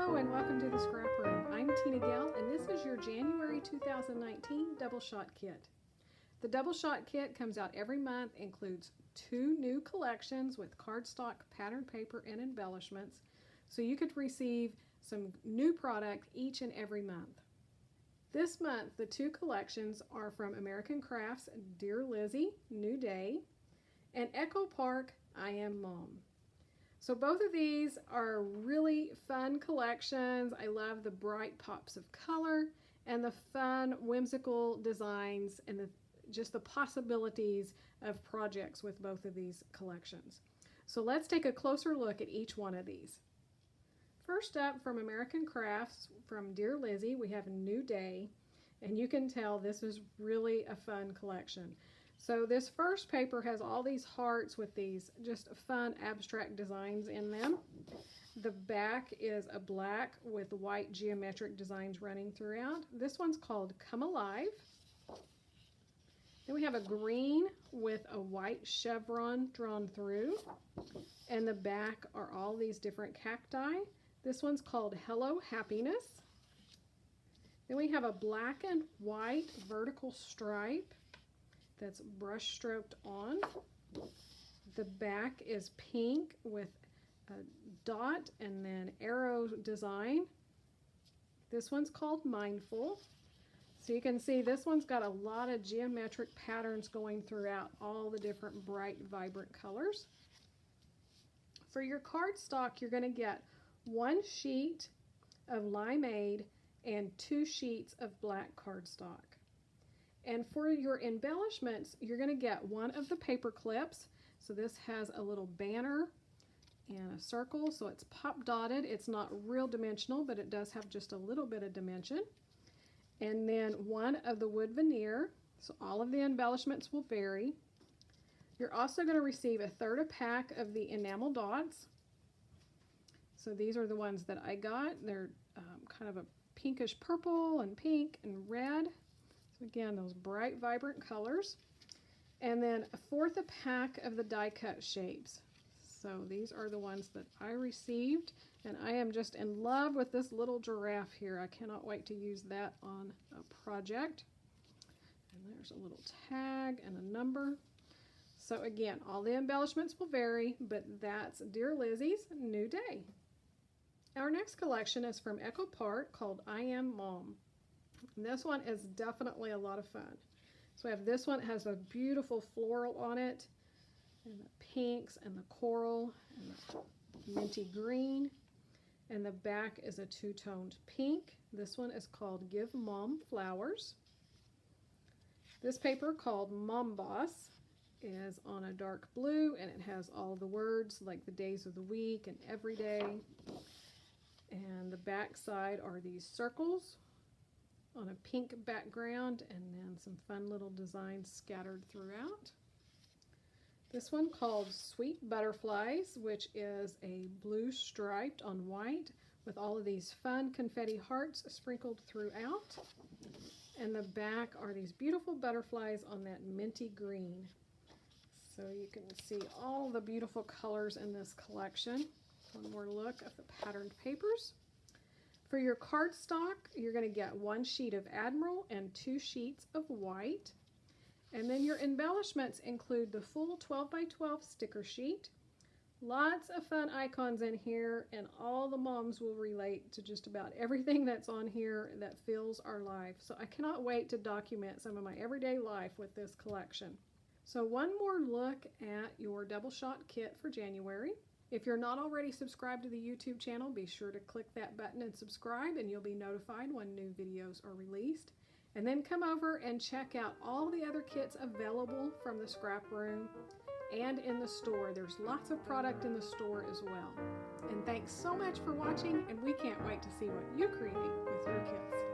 Hello and welcome to the Scrap Room. I'm Tina Gell and this is your January 2019 Double Shot Kit. The Double Shot Kit comes out every month, includes 2 new collections with cardstock, patterned paper, and embellishments, so you could receive some new product each and every month. This month, the 2 collections are from American Crafts, Dear Lizzie, New Day, and Echo Park, I Am Mom. So both of these are really fun collections. I love the bright pops of color and the fun, whimsical designs and just the possibilities of projects with both of these collections. So let's take a closer look at each one of these. First up, from American Crafts, from Dear Lizzie, we have New Day, and you can tell this is really a fun collection. So this first paper has all these hearts with these just fun abstract designs in them. The back is a black with white geometric designs running throughout. This one's called Come Alive. Then we have a green with a white chevron drawn through. And the back are all these different cacti. This one's called Hello Happiness. Then we have a black and white vertical stripe that's brush stroked on. The back is pink with a dot and then arrow design. This one's called Mindful. So you can see this one's got a lot of geometric patterns going throughout all the different bright, vibrant colors. For your cardstock, you're going to get 1 sheet of limeade and 2 sheets of black cardstock. And for your embellishments, you're going to get one of the paper clips. So this has a little banner and a circle, so it's pop dotted. It's not real dimensional, but it does have just a little bit of dimension. And then one of the wood veneer, so all of the embellishments will vary. You're also going to receive a 1/3 pack of the enamel dots. So these are the ones that I got. They're kind of a pinkish purple and pink and red. So again, those bright, vibrant colors. And then 1/4 pack of the die cut shapes. So these are the ones that I received, and I am just in love with this little giraffe here. I cannot wait to use that on a project. And there's a little tag and a number. So again, all the embellishments will vary, but that's Dear Lizzie's New Day. Our next collection is from Echo Park, called I Am Mom. And this one is definitely a lot of fun. So we have this one, it has a beautiful floral on it, and the pinks and the coral and the minty green. And the back is a 2-toned pink. This one is called Give Mom Flowers. This paper, called Mom Boss, is on a dark blue, and it has all the words like the days of the week and every day. And the back side are these circles on a pink background, and then some fun little designs scattered throughout. This one, called Sweet Butterflies, which is a blue striped on white with all of these fun confetti hearts sprinkled throughout. And the back are these beautiful butterflies on that minty green. So you can see all the beautiful colors in this collection. One more look at the patterned papers. For your cardstock, you're going to get 1 sheet of Admiral and 2 sheets of white. And then your embellishments include the full 12 by 12 sticker sheet. Lots of fun icons in here, and all the moms will relate to just about everything that's on here that fills our life. So I cannot wait to document some of my everyday life with this collection. So one more look at your Double Shot Kit for January. If you're not already subscribed to the YouTube channel, be sure to click that button and subscribe, and you'll be notified when new videos are released. And then come over and check out all the other kits available from the Scrap Room and in the store. There's lots of product in the store as well. And thanks so much for watching, and we can't wait to see what you create with your kits.